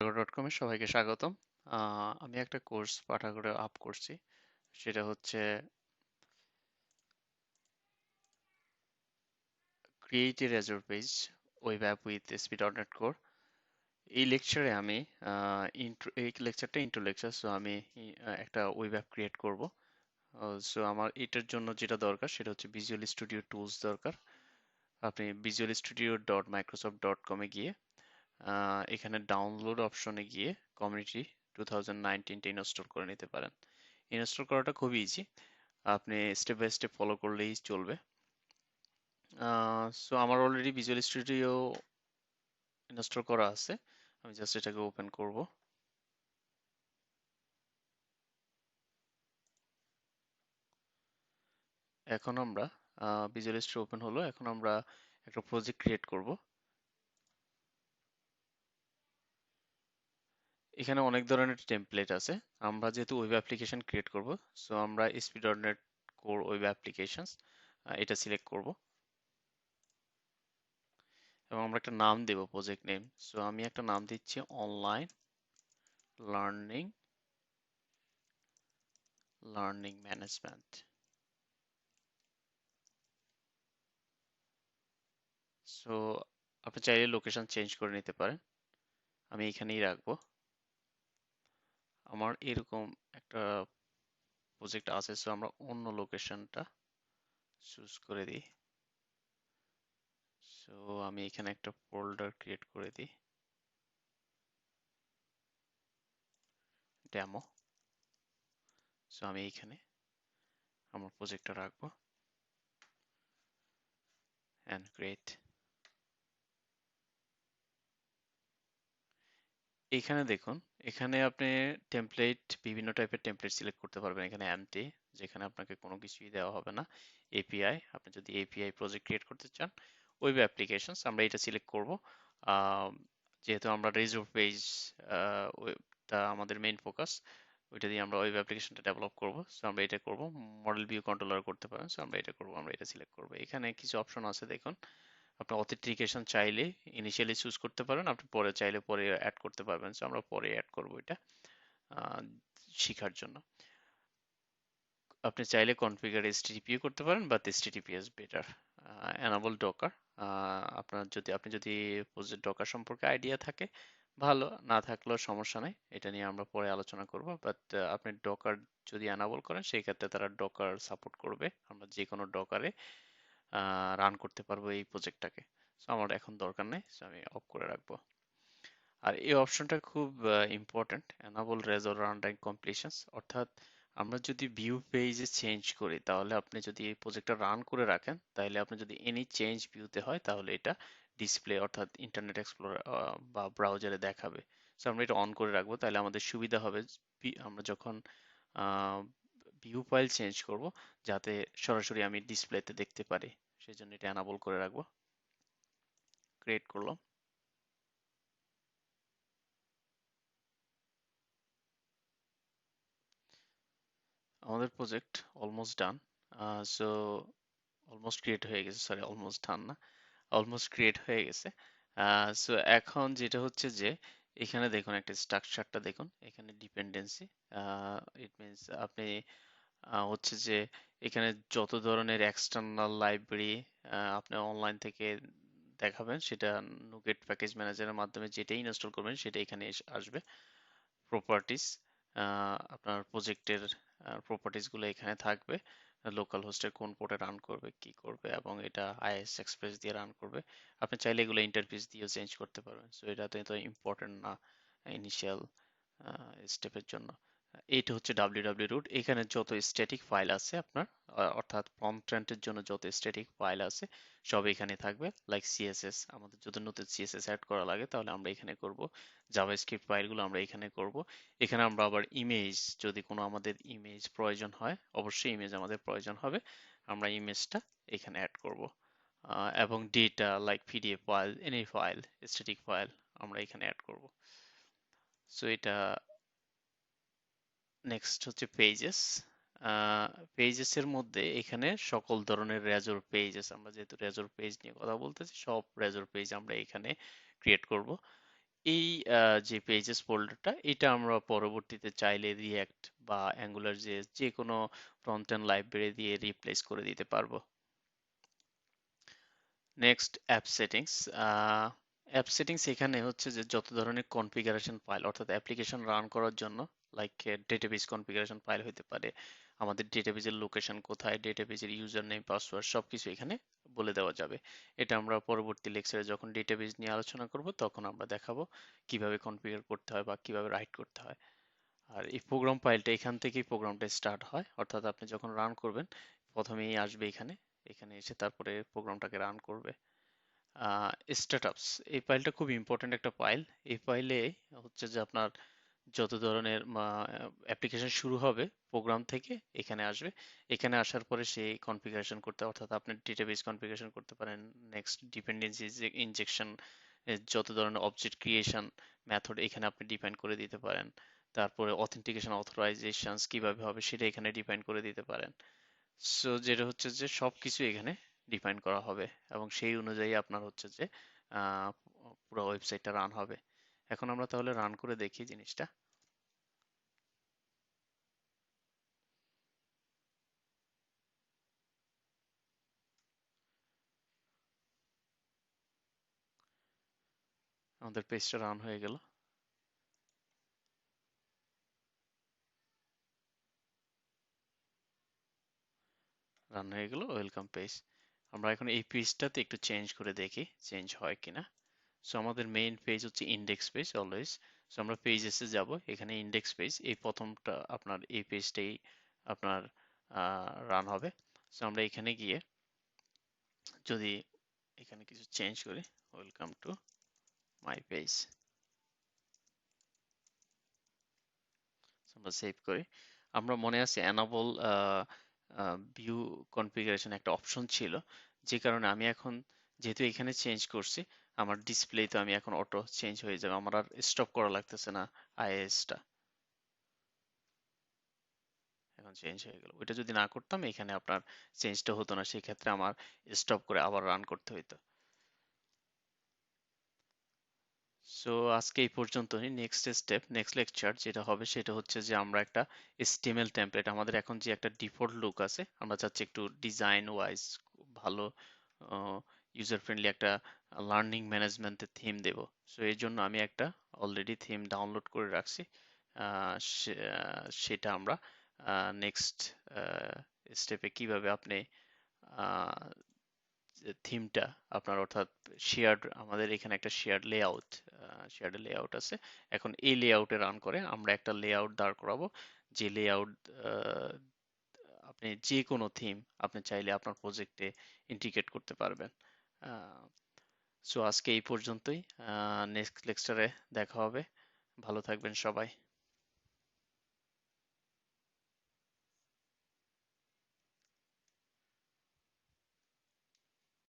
Dot কমে সবাইকে স্বাগতম। আমি একটা কোর্স পাঠাগারে আপ করছি। সেটা হচ্ছে create a Razr page web app with ASP.NET core. এই লেকচারে আমি এই লেকচারটা ইন্ট্রো লেকচার। সো আমি একটা ওয়েব অ্যাপ ক্রিয়েট করব। সো আমার এটার জন্য যেটা দরকার সেটা হচ্ছে ভিজুয়াল স্টুডিও টুলস দরকার। আপনি ভিজুয়াল স্টুডিও .microsoft.com এ গিয়ে এখানে ডাউনলোড অপশনে গিয়ে কমিউনিটি 2019টা ইনস্টল করে নিতে পারেন। ইনস্টল করাটা খুবই ইজি, আপনি স্টেপ বাই স্টেপ ফলো করলেই চলবে। সো আমার অলরেডি ভিজুয়াল স্টুডিও ইনস্টল করা আছে, আমি জাস্ট এটাকে ওপেন করব। এখন আমরা ভিজুয়াল স্টুডিও ওপেন হলো, এখন আমরা একটা প্রজেক্ট ক্রিয়েট করব। এখানে অনেক ধরনের টেমপ্লেট আছে। আমরা যেহেতু ওয়েব অ্যাপ্লিকেশন ক্রিয়েট করব, সো আমরা ASP.NET কোর ওয়েব অ্যাপ্লিকেশনস এটা সিলেক্ট করব এবং আমরা একটা নাম দেব, প্রজেক্ট নেম। সো আমি একটা নাম দিচ্ছি অনলাইন লার্নিং ম্যানেজমেন্ট। সো আপনি চাইলে লোকেশন চেঞ্জ করে নিতে পারেন, আমি এখানেই রাখবো। আমার এরকম একটা প্রজেক্ট আছে, সো আমরা অন্য লোকেশনটা চুজ করে দিই। সো আমি এখানে একটা ফোল্ডার ক্রিয়েট করে দিই, ডেমো। সো আমি এখানে আমার প্রজেক্টটা রাখবো এন্ড ক্রিয়েট। এখানে দেখুন, এখানে আপনি টেমপ্লেট, বিভিন্ন টাইপের টেমপ্লেট সিলেক্ট করতে পারবেন। এখানে এমটি, যেখানে আপনাকে কোনো কিছুই দেওয়া হবে না। এপিআই, আপনি যদি এপিআই প্রজেক্ট ক্রিয়েট করতে চান। ওয়েব অ্যাপ্লিকেশনস, আমরা এটা সিলেক্ট করব। যেহেতু আমরা রেজো পেজ ওয়েবটা আমাদের মেইন ফোকাস, ওইটা দিয়ে আমরা ওয়েব অ্যাপ্লিকেশনটা ডেভেলপ করব। সো আমরা এটা করব। মডেল ভিউ কন্ট্রোলার করতে পারেন, সো আমরা এটা করব, আমরা এটা সিলেক্ট করব। এখানে কিছু অপশন আছে দেখুন, আপনি অথেন্টিকেশন চাইলে ইনিশিয়ালি চুজ করতে পারেন, আপনি পরে চাইলে পরে অ্যাড করতে পারবেন। সো আমরা পরে অ্যাড করব এটা আহ, শিখার জন্য। আপনি চাইলে কনফিগার HTTP করতে পারেন, বা HTTPS বেটার। এনাবল ডকার, আপনি যদি ডকার সম্পর্কে আইডিয়া থাকে ভালো, না থাকলেও সমস্যা নাই, এটা নিয়ে আমরা পরে আলোচনা করব। বাট আপনি ডকার যদি এনাবল করেন, সেই ক্ষেত্রে তারা ডকার সাপোর্ট করবে, আমরা যে কোনো ডকারে রান করতে পারবো এই প্রজেক্টটাকে। সো আমার এখন দরকার নেই, সো আমি অফ করে রাখবো। আর এই অপশনটা খুব important, enable razor run time completions. অর্থাৎ আমরা যদি ভিউ পেজে চেঞ্জ করি, তাহলে আপনি যদি এই প্রজেক্টটা রান করে রাখেন, তাহলে আপনি যদি এনি চেঞ্জ ভিউতে হয়, তাহলে এটা ডিসপ্লে, অর্থাৎ ইন্টারনেট এক্সপ্লোরার বা ব্রাউজারে দেখাবে। সো আমরা এটা অন করে রাখবো, তাহলে আমাদের সুবিধা হবে আমরা যখন ভিউ ফাইল চেঞ্জ করব, যাতে সরাসরি আমি ডিসপ্লেতে দেখতে পারি। সেই জন্য এটা এনাবল করে রাখবো। ক্রিয়েট করলাম। আমাদের project almost done. So almost create হয়ে গেছে, সরি অলমোস্ট ডান না, অলমোস্ট ক্রিয়েট হয়ে গেছে। সো এখন যেটা হচ্ছে যে, এখানে দেখুন একটা স্ট্রাকচারটা দেখুন, এখানে ডিপেন্ডেন্সি, ইট মিনস আপনি হচ্ছে যে এখানে যত ধরনের এক্সটার্নাল লাইব্রেরি আপনি অনলাইন থেকে দেখাবেন, সেটা নুগেট প্যাকেজ ম্যানেজারের মাধ্যমে যেটাই ইনস্টল করবেন সেটা এখানে আসবে। প্রপার্টিস, আপনার প্রজেক্টের প্রপার্টিস গুলো এখানে থাকবে। লোকাল হোস্টের কোন পোর্টে রান করবে, কি করবে, এবং এটা আইএস এক্সপ্রেস দিয়ে রান করবে। আপনি চাইলে এগুলো ইন্টারফেস দিয়েও চেঞ্জ করতে পারবেন। সো এটা তো ইম্পর্টেন্ট না ইনিশিয়াল স্টেপের জন্য। এইটা হচ্ছে www রুট। এখানে যত স্ট্যাটিক ফাইল আছে আপনার, অর্থাৎ ফ্রন্ট-এন্ডের জন্য যত স্ট্যাটিক ফাইল আছে সব এখানে থাকবে। লাইক সিএসএস, আমাদের যদি নতুন সিএসএস অ্যাড করা লাগে তাহলে আমরা এখানে করব। জাভাস্ক্রিপ্ট ফাইলগুলো আমরা এখানে করব। এখানে আমরা আবার ইমেজ, যদি কোনো আমাদের ইমেজ প্রয়োজন হয়, অবশ্যই ইমেজ আমাদের প্রয়োজন হবে, আমরা ইমেজটা এখানে অ্যাড করব। এবং data like PDF file, any file, static file আমরা এখানে অ্যাড করব। সো এটা নেক্সট হচ্ছে পেজেস। পেজেস এর মধ্যে এখানে সকল ধরনের রেজর পেজেস, আমরা যেহেতু রেজর পেজ নিয়ে কথা বলতেছি, সব রেজর পেজ আমরা এখানে ক্রিয়েট করব। এই যে পেজেস ফোল্ডারটা, এটা আমরা পরবর্তীতে চাইলে রিয়্যাক্ট বা অ্যাঙ্গুলার যে যে কোনো ফ্রন্ট এন্ড লাইব্রেরি দিয়ে রিপ্লেস করে দিতে পারবো। Next app settings. App settings এখানে হচ্ছে যে যত ধরনের কনফিগারেশন ফাইল, অর্থাৎ অ্যাপ্লিকেশন রান করার জন্য, লাইক ডেটাবেস কনফিগারেশন ফাইল হতে পারে, আমাদের ডেটাবেজের লোকেশন কোথায়, ডেটাবেজের ইউজার নেম পাসওয়ার্ড সবকিছু এখানে বলে দেওয়া যাবে। এটা আমরা পরবর্তী লেকচারে যখন ডেটাবেজ নিয়ে আলোচনা করব তখন আমরা দেখাবো কিভাবে কনফিগার করতে হয় বা কিভাবে রাইট করতে হয়। আর এই প্রোগ্রাম ফাইলটা, এখান থেকেই প্রোগ্রামটা স্টার্ট হয়, অর্থাৎ আপনি যখন রান করবেন প্রথমেই আসবে এখানে, এখানে এসে তারপরে প্রোগ্রামটাকে রান করবে। স্ট্যাটাস, এই ফাইলটা খুব ইম্পর্ট্যান্ট একটা ফাইল। এই ফাইলে হচ্ছে যে আপনার যত ধরনের অ্যাপ্লিকেশন শুরু হবে প্রোগ্রাম থেকে এখানে আসবে। এখানে আসার পরে সেই কনফিগারেশন করতে, অর্থাৎ আপনি ডেটাবেস কনফিগারেশন করতে পারেন, নেক্সট ডিপেন্ডেন্সি ইনজেকশন, যত ধরনের অবজেক্ট ক্রিয়েশন মেথড এখানে আপনি ডিফাইন করে দিতে পারেন। তারপরে অথেন্টিকেশন অথরাইজেশনস কিভাবে হবে সেটা এখানে ডিফাইন করে দিতে পারেন। সো যেটা হচ্ছে যে সবকিছু এখানে ডিফাইন করা হবে এবং সেই অনুযায়ী আপনার হচ্ছে যে আহ, পুরো ওয়েবসাইটটা রান হবে। এখন আমরা তাহলে রান করে দেখি জিনিসটা। আমাদের পেজটা রান হয়ে গেল। রান হয়ে গেল, ওয়েলকাম পেজ। আমরা এখন এই পেজটাতে একটু চেঞ্জ করে দেখি চেঞ্জ হয় কিনা। সো আমাদের মেইন পেজ হচ্ছে ইন্ডেক্স পেজ অলওয়েজ। সো আমরা পেজেসে যাব, এখানে ইন্ডেক্স পেজ, এই প্রথমটা আপনার এই পেজটাই আপনার রান হবে। সো আমরা এখানে গিয়ে যদি এখানে কিছু চেঞ্জ করি, ওয়েলকাম টু মাই পেজ, আমরা সেভ করি। আমরা মনে আছে এনাবল ভিউ কনফিগারেশন একটা অপশন ছিল, যে কারণে আমি এখন যেহেতু এখানে চেঞ্জ করছি, আমার ডিসপ্লেতে আমি এখন অটো চেঞ্জ হয়ে যাবে, আমার আর স্টপ করা লাগতেছে না আইএসটা। এখন চেঞ্জ হয়ে গেল। ওইটা যদি না করতাম এখানে আপনার চেঞ্জটা হতো না, সেই ক্ষেত্রে আমার স্টপ করে আবার রান করতে হইতো। সো আজকে এই পর্যন্তই। নেক্সট স্টেপ, নেক্সট লেকচার যেটা হবে সেটা হচ্ছে যে আমরা একটা HTML টেমপ্লেট, আমাদের এখন যে একটা ডিফল্ট লুক আছে, আমরা চাচ্ছি একটু ডিজাইন ওয়াইজ ভালো, ইউজার ফ্রেন্ডলি একটা লার্নিং ম্যানেজমেন্টের থিম দেব। সো এর জন্য আমি একটা অলরেডি থিম ডাউনলোড করে রাখছি। সেটা আমরা নেক্সট স্টেপে কিভাবে আপনি থিমটা আপনার, অর্থাৎ শেয়ার্ড, আমাদের এখানে একটা শেয়ার্ড লেআউট আছে। এখন এই লেআউটে রান করে আমরা একটা লেআউট দাঁড় করাবো, যে লেআউট আপনি যে কোনো থিম আপনি চাইলে আপনার প্রজেক্টে ইন্টিগ্রেট করতে পারবেন। সো আজকে এই পর্যন্তই। নেক্সট লেকচারে দেখা হবে। ভালো থাকবেন সবাই।